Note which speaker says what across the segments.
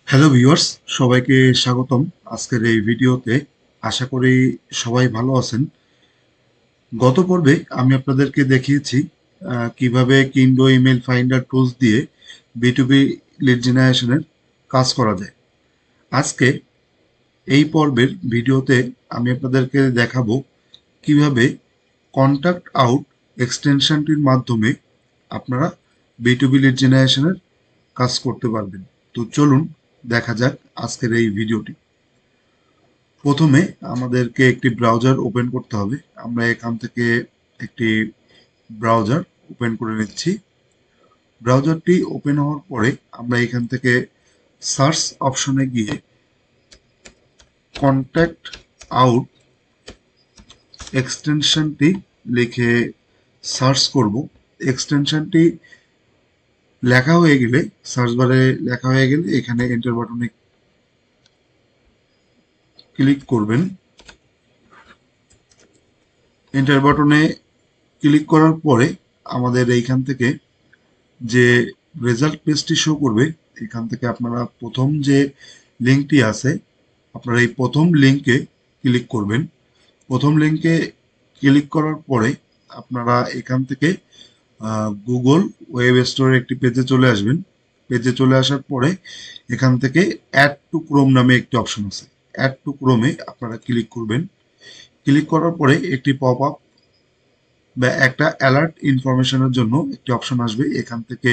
Speaker 1: Hello viewers, সবাইকে স্বাগতম আজকের এই ভিডিওতে। আশা করি সবাই ভালো আছেন। গত পর্বে আমি আপনাদেরকে দেখিয়েছি কিভাবে কিন্ডো ইমেল ফাইন্ডার টুলস দিয়ে বিটুবি লিড জেনারেশনের কাজ করা যায়। আজকে এই পর্বের ভিডিওতে আমি আপনাদেরকে দেখাবো কিভাবে কন্ট্যাক্ট আউট এক্সটেনশনটির মাধ্যমে আপনারা বিটুবি লিড জেনারেশনের কাজ করতে পারবেন। তো চলুন দেখা যাক আজকের এই ভিডিওটি। প্রথমে আমাদেরকে একটি ব্রাউজার ওপেন করতে হবে। আমরা এখান থেকে একটি ব্রাউজার ওপেন করে নিচ্ছি। ব্রাউজারটি ওপেন হওয়ার পরে আমরা এখান থেকে সার্চ অপশনে গিয়ে কন্ট্যাক্ট আউট এক্সটেনশনটি লিখে সার্চ করব। এক্সটেনশনটি লেখা হয়ে গেলে, সার্চ বারে লেখা হয়ে গেলে এখানে এন্টার বাটনে ক্লিক করবেন। এন্টার বাটনে ক্লিক করার পরে আমাদের এইখান থেকে যে রেজাল্ট পেজটি শো করবে, এখান থেকে আপনারা প্রথম যে লিঙ্কটি আছে আপনারা এই প্রথম লিঙ্কে ক্লিক করবেন। প্রথম লিঙ্কে ক্লিক করার পরে আপনারা এখান থেকে গুগল ওয়েব স্টোরের একটি পেজে চলে আসবেন। পেজে চলে আসার পরে এখান থেকে অ্যাড টু ক্রোম নামে একটি অপশন আছে। অ্যাড টু ক্রোমে আপনারা ক্লিক করবেন। ক্লিক করার পরে একটি পপ আপ বা একটা অ্যালার্ট ইনফরমেশনের জন্য একটি অপশন আসবে। এখান থেকে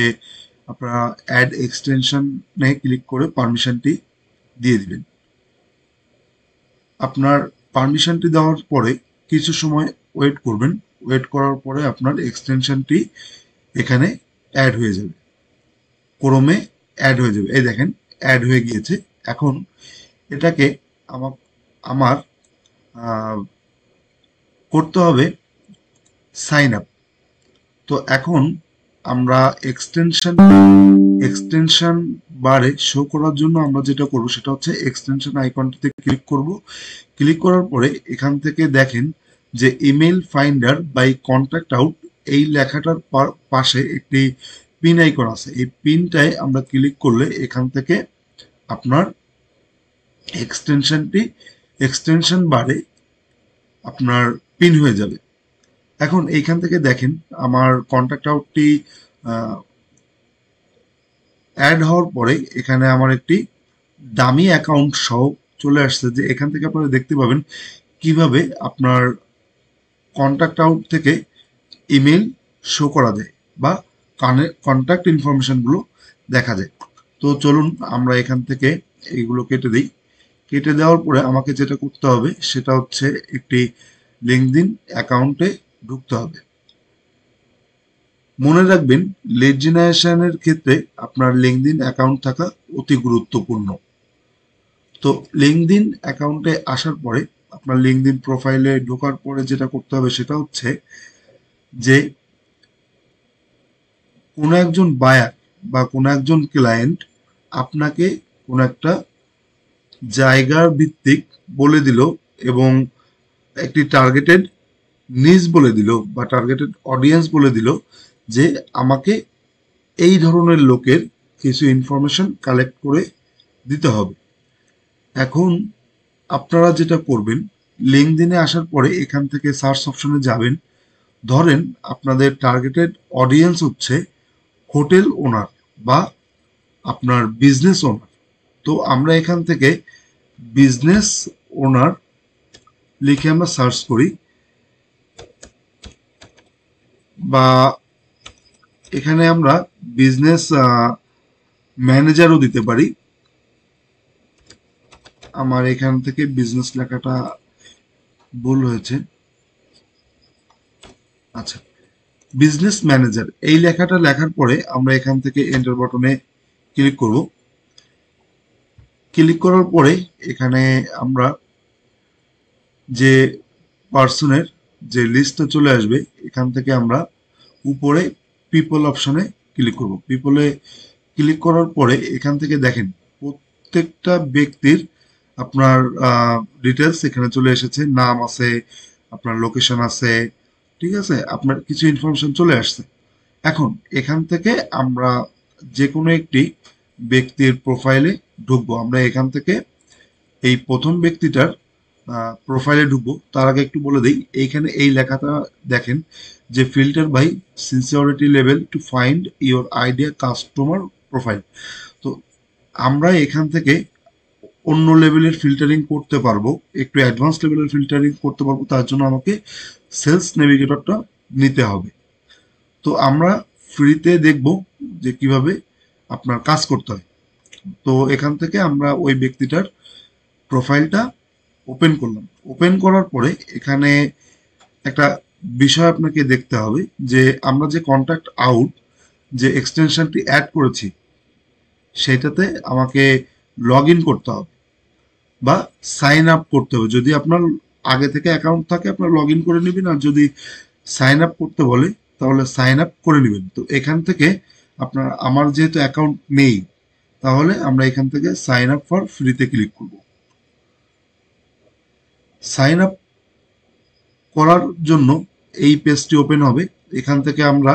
Speaker 1: আপনারা অ্যাড এক্সটেনশনে ক্লিক করে পারমিশনটি দিয়ে দিবেন। আপনার পারমিশনটি দেওয়ার পরে কিছু সময় ওয়েট করবেন। ওয়েট করার পরে আপনার এক্সটেনশনটি এখানে অ্যাড হয়ে যাবে, ক্রোমে অ্যাড হয়ে যাবে। এই দেখেন অ্যাড হয়ে গিয়েছে। এখন এটাকে আমার আমার করতে হবে সাইন আপ। তো এখন আমরা এক্সটেনশন বারে শো করার জন্য আমরা যেটা করব সেটা হচ্ছে এক্সটেনশন আইকনটিতে ক্লিক করব। ক্লিক করার পরে এখান থেকে দেখেন যে email finder by contact out এই লেখাটার পাশে একটি পিন আইকন আছে। এই পিনটায় আমরা ক্লিক করলে এখান থেকে আপনার এক্সটেনশন বারে আপনার পিন হয়ে যাবে। এখন এইখান থেকে দেখেন আমার কন্ট্যাক্ট আউটটি অ্যাড হওয়ার পরে এখানে আমার একটি ডামি অ্যাকাউন্ট সহ চলে আসছে। যে এখান থেকে আপনারা দেখতে পাবেন কিভাবে আপনার কন্ট্যাক্ট আউট থেকে ইমেল শো করা যায় বা কন্ট্যাক্ট ইনফরমেশনগুলো দেখা যায়। তো চলুন আমরা এখান থেকে এইগুলো কেটে দিই। কেটে দেওয়ার পরে আমাকে যেটা করতে হবে সেটা হচ্ছে একটি লিঙ্কডইন অ্যাকাউন্টে ঢুকতে হবে। মনে রাখবেন লিড জেনারেশনের ক্ষেত্রে আপনার লিঙ্কডইন অ্যাকাউন্ট থাকা অতি গুরুত্বপূর্ণ। তো লিঙ্কডইন অ্যাকাউন্টে আসার পরে আপনার লিঙ্কডইন প্রোফাইলে ঢোকার পরে যেটা করতে হবে সেটা হচ্ছে যে কোনো একজন বায়ার বা কোনো একজন ক্লায়েন্ট আপনাকে কোনো একটা জায়গার ভিত্তিক বলে দিল এবং একটি টার্গেটেড নিজ বলে দিল বা টার্গেটেড অডিয়েন্স বলে দিল যে আমাকে এই ধরনের লোকের কিছু ইনফরমেশন কালেক্ট করে দিতে হবে। এখন আপনারা যেটা করবেন, লিঙ্কডইনে আসার পরে এখান থেকে সার্চ অপশনে যাবেন। ধরেন আপনাদের টার্গেটেড অডিয়েন্স হচ্ছে হোটেল ওনার বা আপনার বিজনেস ওনার। তো আমরা এখান থেকে বিজনেস ওনার লিখে আমরা সার্চ করি, বা এখানে আমরা বিজনেস ম্যানেজারও দিতে পারি। আমার এখান থেকে বিজনেস লেখাটা ভুল হয়েছে। আচ্ছা, বিজনেস ম্যানেজার এই লেখাটা লেখার পরে আমরা এখান থেকে এন্টার বাটনে ক্লিক করব। ক্লিক করার পরে এখানে আমরা যে পার্সনের যে লিস্টটা চলে আসবে এখান থেকে আমরা উপরে পিপল অপশনে ক্লিক করব। পিপলে ক্লিক করার পরে এখান থেকে দেখেন প্রত্যেকটা ব্যক্তির আপনার ডিটেলস এখানে চলে এসেছে। নাম আছে, আপনার লোকেশন আছে, ঠিক আছে, আপনার কিছু ইনফরমেশন চলে আসছে। এখন এখান থেকে আমরা যে কোনো একটি ব্যক্তির প্রোফাইলে ঢুকবো। আমরা এখান থেকে এই প্রথম ব্যক্তিটার প্রোফাইলে ঢুকবো। তার আগে একটু বলে দিই, এইখানে এই লেখাটা দেখেন যে filter by sincerity level to find your idea customer profile. তো আমরা এখান থেকে অন্য লেভেলের ফিল্টারিং করতে পারবো, একটু অ্যাডভান্স লেভেলের ফিল্টারিং করতে পারবো। তার জন্য আমাকে সেলস নেভিগেটরটা নিতে হবে। তো আমরা ফ্রিতে দেখব যে কিভাবে আপনার কাজ করতে হয়। তো এখান থেকে আমরা ওই ব্যক্তিটার প্রোফাইলটা ওপেন করলাম। ওপেন করার পরে এখানে একটা বিষয় আপনাকে দেখতে হবে যে আমরা যে কন্ট্যাক্ট আউট যে এক্সটেনশনটি অ্যাড করেছি সেটাতে আমাকে লগ ইন করতে হবে বা সাইন আপ করতে হবে। যদি আপনার আগে থেকে অ্যাকাউন্ট থাকে আপনার লগ ইন করে নেবেন, আর যদি সাইন আপ করতে বলে তাহলে সাইন আপ করে নেবেন। তো এখান থেকে আপনার, আমার যেহেতু অ্যাকাউন্ট নেই, তাহলে আমরা এখান থেকে সাইন আপ ফর ফ্রিতে ক্লিক করব। সাইন আপ করার জন্য এই পেজটি ওপেন হবে। এখান থেকে আমরা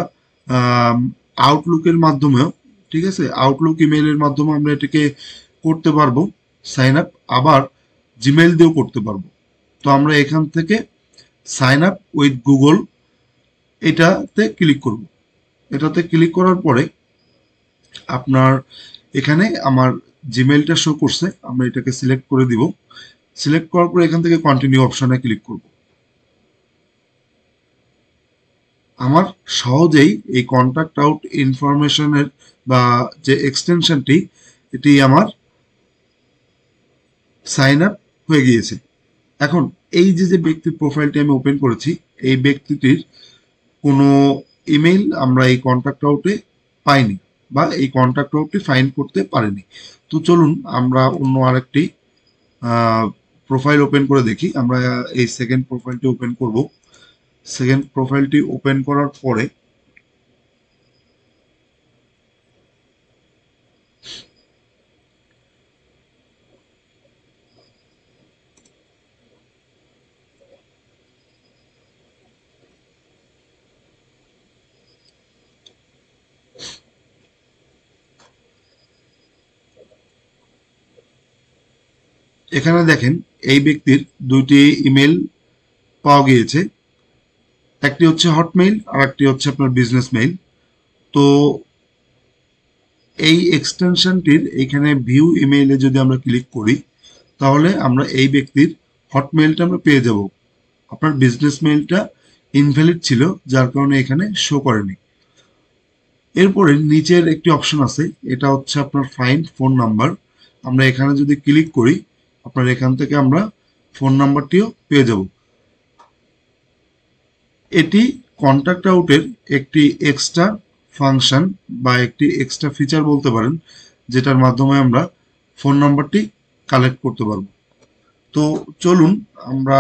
Speaker 1: আউটলুকের মাধ্যমেও, ঠিক আছে, আউটলুক ইমেইলের মাধ্যমে আমরা এটাকে করতে পারবো সাইন আপ, আবার জিমেইল দিয়েও করতে পারবো। তো আমরা এখান থেকে সাইন আপ উইথ গুগল এটাতে ক্লিক করব। এটাতে ক্লিক করার পরে আপনার এখানে আমার জিমেইলটা শো করছে, আমরা এটাকে সিলেক্ট করে দিব। সিলেক্ট করার পরে এখান থেকে কন্টিনিউ অপশনে ক্লিক করব। আমার সহজেই এই কন্ট্যাক্ট আউট ইনফরমেশনের বা যে এক্সটেনশনটি, এটি আমার সাইন আপ হয়ে গিয়েছে। এখন এই যে যে ব্যক্তির প্রোফাইলটি আমি ওপেন করেছি, এই ব্যক্তিটির কোনো ইমেইল আমরা এই কন্ট্যাক্ট আউটে পাইনি বা এই কন্ট্যাক্ট আউটটি ফাইন্ড করতে পারিনি। তো চলুন আমরা অন্য আরেকটি প্রোফাইল ওপেন করে দেখি। আমরা এই সেকেন্ড প্রোফাইলটি ওপেন করব। সেকেন্ড প্রোফাইলটি ওপেন করার পরে এখানে দেখেন এই ব্যক্তির দুইটি ইমেল পাওয়া গিয়েছে। একটি হচ্ছে হটমেইল আর একটি হচ্ছে আপনার বিজনেস মেইল। তো এই এক্সটেনশনটির এখানে ভিউ ইমেইলে যদি আমরা ক্লিক করি তাহলে আমরা এই ব্যক্তির হটমেইলটা আমরা পেয়ে যাব। আপনার বিজনেস মেইলটা ইনভ্যালিড ছিল, যার কারণে এখানে শো করেনি। এরপরে নিচের একটি অপশন আছে, এটা হচ্ছে আপনার ফাইন্ড ফোন নাম্বার। আমরা এখানে যদি ক্লিক করি আপনার এখান থেকে আমরা ফোন নাম্বারটিও পেয়ে যাব। এটি কন্ট্যাক্ট আউটের একটি এক্সট্রা ফাংশন বা একটি এক্সট্রা ফিচার বলতে পারেন, যেটার মাধ্যমে আমরা ফোন নাম্বারটি কালেক্ট করতে পারবো। তো চলুন আমরা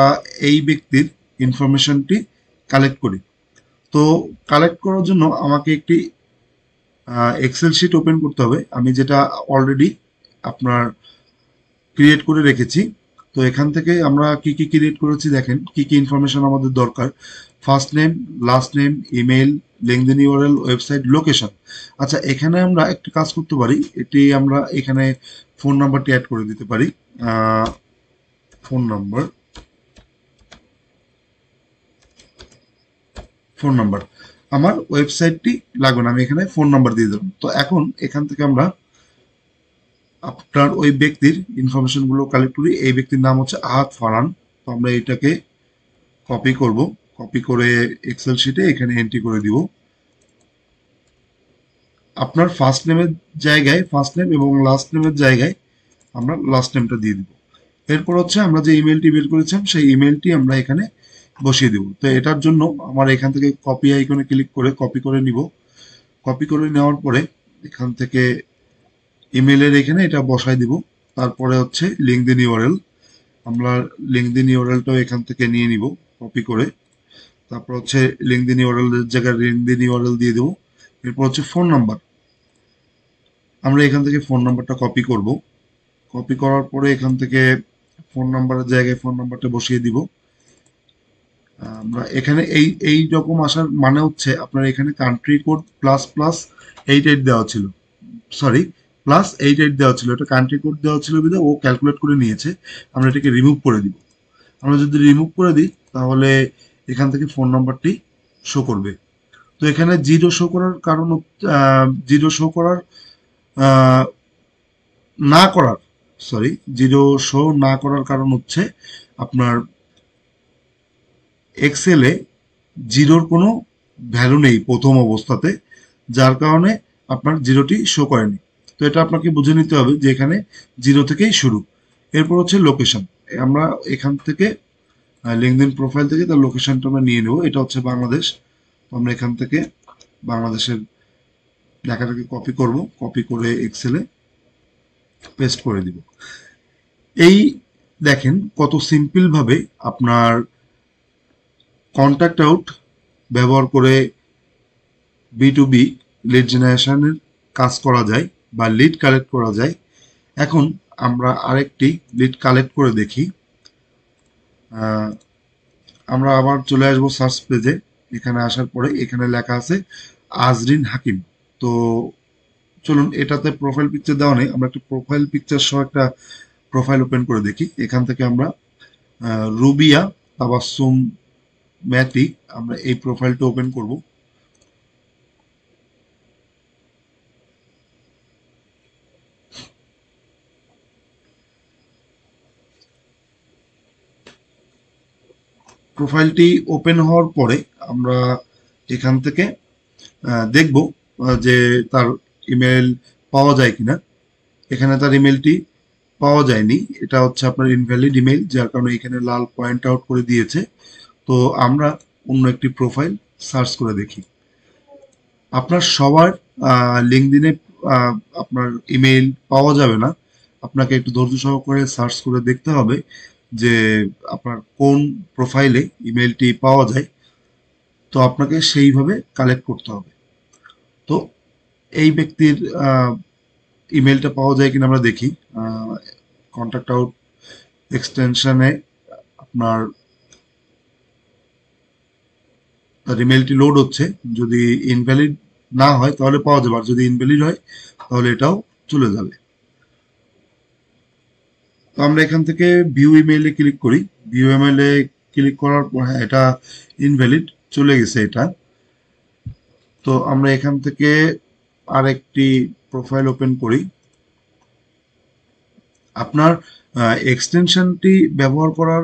Speaker 1: এই ব্যক্তির ইনফরমেশনটি কালেক্ট করি। তো কালেক্ট করার জন্য আমাকে একটি এক্সেল শিট ওপেন করতে হবে, আমি যেটা অলরেডি আপনার ক্রিয়েট করে রেখেছি। তো এখান থেকে আমরা কি কি ক্রিয়েট করেছি দেখেন, কি কি ইনফরমেশন আমাদের দরকার। First name, last name, email, LinkedIn URL, website, location. আচ্ছা, এখানে আমরা একটা কাজ করতে পারি, এটি আমরা এখানে ফোন নাম্বারটি অ্যাড করে দিতে পারি। ফোন নাম্বার, ফোন নাম্বার আমার ওয়েবসাইটটি লাগবে না, আমি এখানে ফোন নাম্বার দিয়ে দেবো। তো এখন এখান থেকে আমরা আপনার ওই ব্যক্তির ইনফরমেশনগুলো কালেক্ট করি। এই ব্যক্তির নাম হচ্ছে আহাদ ফারহান। তো আমরা এটাকে কপি করব, কপি করে এক্সেল শিটে এখানে এন্ট্রি করে দিব। আপনার ফার্স্ট নেমের জায়গায় ফার্স্ট নেম এবং লাস্ট নেমের জায়গায় আমরা লাস্ট নেমটা দিয়ে দিব। এরপর হচ্ছে আমরা যে ইমেলটি বের করেছিলাম সেই ইমেলটি আমরা এখানে বসিয়ে দেব। তো এটার জন্য আমার এখান থেকে কপি আইকনে ক্লিক করে কপি করে নিব। কপি করে নেওয়ার পরে এখান থেকে ইমেলের এখানে এটা বসাই দিব। তারপরে হচ্ছে লিঙ্কডইন ইউআরএল, আমরা লিঙ্কডইন ইউআরএলটাও এখান থেকে নিয়ে নিব কপি করে। তারপর হচ্ছে লিঙ্কডইন ইউআরএল এর জায়গায় লিঙ্কডইন ইউআরএল দিয়ে দেবো। এরপর হচ্ছে ফোন নাম্বার, আমরা এখান থেকে ফোন নাম্বারটা কপি করব। কপি করার পরে এখান থেকে ফোন নাম্বারের জায়গায় ফোন নাম্বারটা বসিয়ে দিব। আমরা এখানে এই রকম আসার মানে হচ্ছে আপনার এখানে কান্ট্রি কোড ++88 দেওয়া ছিল, সরি প্লাস 88 দেওয়া ছিল, এটা কান্ট্রি কোড দেওয়া ছিল বিধায় ও ক্যালকুলেট করে নিয়েছে। আমরা এটাকে রিমুভ করে দিব। আমরা যদি রিমুভ করে দিই তাহলে এখান থেকে ফোন নাম্বারটি শো করবে। তো এখানে জিরো শো করার কারণ জিরো শো করার আহ, না করার সরি জিরো শো না করার কারণ হচ্ছে আপনার এক্সেলে জিরোর কোনো ভ্যালু নেই প্রথম অবস্থাতে, যার কারণে আপনার জিরোটি শো করেনি। তো এটা আপনাকে বুঝে নিতে হবে যে এখানে জিরো থেকেই শুরু। এরপর হচ্ছে লোকেশন। আমরা এখান থেকে লিঙ্কডইন প্রোফাইল থেকে তার লোকেশনটা আমরা নিয়ে নেব। এটা হচ্ছে বাংলাদেশ। তো আমরা এখান থেকে বাংলাদেশের লেখাটাকে কপি করব, কপি করে এক্সেলে পেস্ট করে দিব। এই দেখেন কত সিম্পল ভাবে আপনার কন্ট্যাক্ট আউট ব্যবহার করে B2B লিড জেনারেশনের কাজ করা যায় বা লিড কালেক্ট করা যায়। এখন আমরা আরেকটি লিড কালেক্ট করে দেখি। আমরা আবার চলে আসবো সার্চ পেজে। এখানে আসার পরে এখানে লেখা আছে আজরিন হাকিম। তো চলুন, এটাতে প্রোফাইল পিকচার দেওয়া নেই, আমরা একটা প্রোফাইল পিকচার সহ একটা প্রোফাইল ওপেন করে দেখি। এখান থেকে আমরা রুবিয়া তাবাসসুম ম্যাথি, আমরা এই প্রোফাইলটা ওপেন করব। প্রোফাইলটি ওপেন হওয়ার পরে আমরা এখান থেকে দেখব যে তার ইমেল পাওয়া যায় কিনা। এখানে তার ইমেলটি পাওয়া যায়নি, এটা হচ্ছে আপনার ইনভ্যালিড ইমেল, যার কারণে এখানে লাল পয়েন্ট আউট করে দিয়েছে। তো আমরা অন্য একটি প্রোফাইল সার্চ করে দেখি। আপনার সবার লিঙ্কডইনে আপনার ইমেল পাওয়া যাবে না, আপনাকে একটু ধৈর্য সহকারে সার্চ করে দেখতে হবে যে আপনার কোন প্রোফাইলে ইমেলটি পাওয়া যায়। তো আপনাকে সেইভাবে কালেক্ট করতে হবে। তো এই ব্যক্তির ইমেলটা পাওয়া যায় কিনা আমরা দেখি। কন্ট্যাক্ট আউট এক্সটেনশনে আপনার তার ইমেলটি লোড হচ্ছে। যদি ইনভ্যালিড না হয় তাহলে পাওয়া যাবে, আর যদি ইনভ্যালিড হয় তাহলে এটাও চলে যাবে। তো আমরা এখান থেকে ভিউ ইমেইলে ক্লিক করি। ভিউ ইমেইলে ক্লিক করার পর হ্যাঁ, এটা ইনভ্যালিড চলে গেছে এটা। তো আমরা এখান থেকে আরেকটি প্রোফাইল ওপেন করি। আপনার এক্সটেনশনটি ব্যবহার করার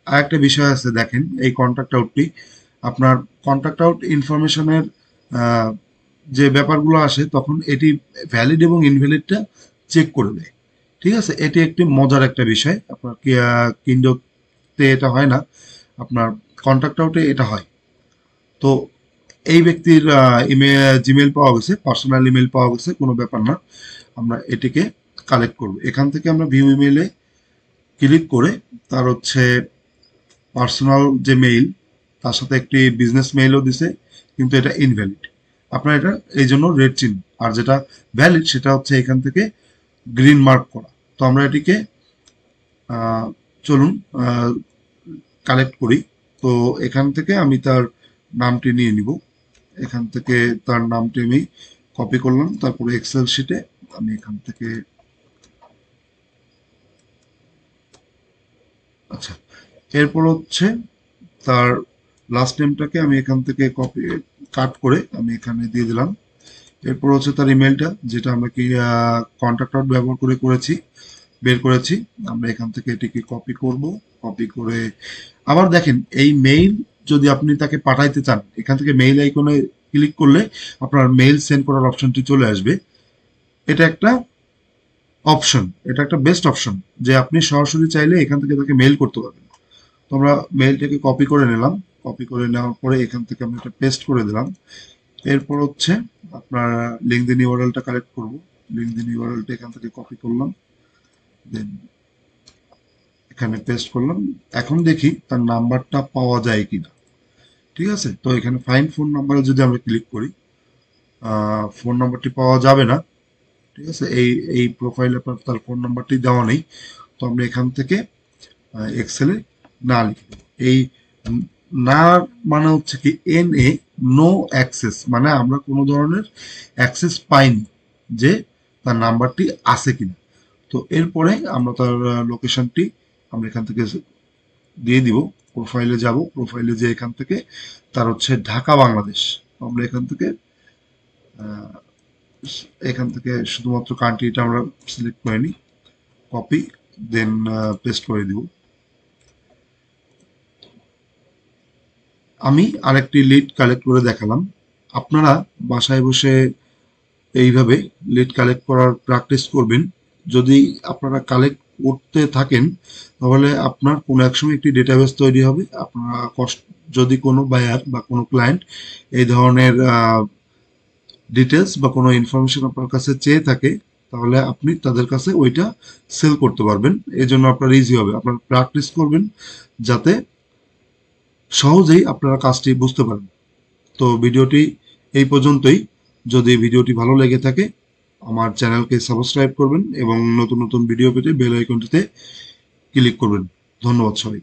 Speaker 1: আরেকটা বিষয় আছে। দেখেন এই কন্ট্যাক্ট আউটটি আপনার কন্ট্যাক্ট আউট ইনফরমেশনের যে ব্যাপারগুলো আসে তখন এটি ভ্যালিড এবং ইনভ্যালিডটা চেক করে দেয়। ঠিক আছে, এটি একটি মজার একটা বিষয়। আপনার কিন্ডোতে এটা হয় না, আপনার কন্ট্যাক্ট আউটে এটা হয়। তো এই ব্যক্তির ইমেল জিমেল পাওয়া গেছে, পার্সোনাল ইমেল পাওয়া গেছে, কোনো ব্যাপার না। আমরা এটিকে কালেক্ট করব। এখান থেকে আমরা ভিউ ইমেলে ক্লিক করে তার হচ্ছে পার্সোনাল যে মেইল, তার সাথে একটি বিজনেস মেইলও দিছে, কিন্তু এটা ইনভ্যালিড। আপনার এটা এই জন্য রেড চিহ্ন, আর যেটা ভ্যালিড সেটা হচ্ছে এখান থেকে গ্রিন মার্ক করা। তো আমরা এটিকে চলুন কালেক্ট করি। তো এখান থেকে আমি তার নামটি নিয়ে নিব। এখান থেকে তার নামটি আমি কপি করলাম, তারপরে এক্সেল শিটে আমি এখান থেকে আচ্ছা, এরপর হচ্ছে তার লাস্ট নেমটাকে আমি এখান থেকে কপি কাট করে আমি এখানে দিয়ে দিলাম। এরপর হচ্ছে তার ইমেলটা, যেটা আমরা কি কন্ট্যাক্ট আউট ব্যবহার করে বের করেছি। আমরা এখান থেকে এটিকে কপি করব। কপি করে আবার দেখেন এই মেইল যদি আপনি তাকে পাঠাইতে চান, এখান থেকে মেইল আইকনে ক্লিক করলে আপনার মেইল সেন্ড করার অপশনটি চলে আসবে। এটা একটা অপশন, এটা একটা বেস্ট অপশন যে আপনি সরাসরি চাইলে এখান থেকে তাকে মেইল করতে পারবেন। তো আমরা মেইলটাকে কপি করে নিলাম। কপি করে নেওয়ার পরে এখান থেকে আমরা এটা পেস্ট করে দিলাম। এরপর হচ্ছে আপনার লিঙ্কডইন ইউআরএলটা কালেক্ট করব। লিঙ্কডইন ইউআরএলটা এখান থেকে কপি করলাম, দেন এখানে পেস্ট করলাম। এখন দেখি তার নাম্বারটা পাওয়া যায় কিনা। ঠিক আছে, তো এখানে ফাইন্ড ফোন নাম্বারে যদি আমরা ক্লিক করি, ফোন নাম্বারটি পাওয়া যাবে না। ঠিক আছে, এই প্রোফাইলে আপনার তার ফোন নাম্বারটি দেওয়া নেই। তো আমরা এখান থেকে এক্সেলে না লিখব। এই না মানে হচ্ছে কি NA, নো অ্যাক্সেস, মানে আমরা কোনো ধরনের অ্যাক্সেস পাইনি যে তার নাম্বারটি আছে কিনা। তো এরপরে আমরা তার লোকেশনটি আমরা এখান থেকে দিয়ে দিব। প্রোফাইলে যাব, প্রোফাইলে যে এখান থেকে তার হচ্ছে ঢাকা বাংলাদেশ, আমরা এখান থেকে শুধুমাত্র কান্ট্রিটা আমরা সিলেক্ট করে নিই, কপি দেন পেস্ট করে দিব। আমি আরেকটি লিড কালেক্ট করে দেখালাম। আপনারা বাসায় বসে এইভাবে লিড কালেক্ট করার প্র্যাকটিস করবেন। যদি আপনারা কালেক্ট করতে থাকেন তাহলে আপনার কোনো এক সময় একটি ডেটাবেস তৈরি হবে। আপনারা যদি কোনো বায়ার বা কোনো ক্লায়েন্ট এই ধরনের ডিটেলস বা কোনো ইনফরমেশন আপনার কাছে চেয়ে থাকে, তাহলে আপনি তাদের কাছে ওইটা সেল করতে পারবেন। এই জন্য আপনার ইজি হবে। আপনারা প্র্যাকটিস করবেন যাতে সহজেই আপনারা কাজটি বুঝতে পারেন। তো ভিডিওটি এই পর্যন্তই। যদি ভিডিওটি ভালো লেগে থাকে আমার চ্যানেলকে সাবস্ক্রাইব করবেন এবং নতুন নতুন ভিডিও পেতে বেল আইকনটিতে ক্লিক করবেন। ধন্যবাদ সবাই।